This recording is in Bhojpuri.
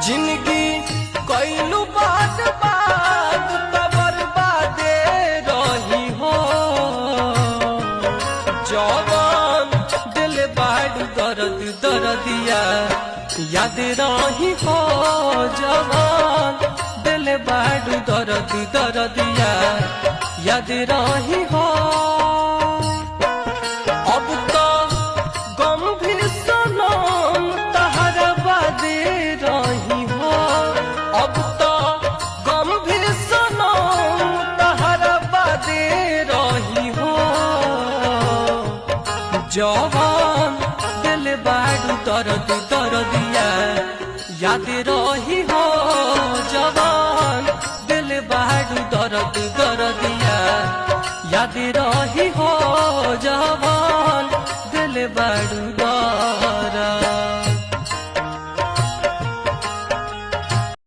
जिंदगी कैलू बात बात तो बर्बादे रही हो। जवान दिल बाड़ू दर्द दर्दिया याद रही हो। जवान दिल बाड़ू दर्द दर्दिया याद रही हो। अब तो गम भी सनम तहरा बादे रही हो। अब तो गम भी सनम तहरा बादे रही हो। जवान दिल बाड़ू दर्द दर्दिया याद रही हो। जवान दिल बाड़ू दर्द दर्दिया याद रही हो। जवान दिल बाड़ू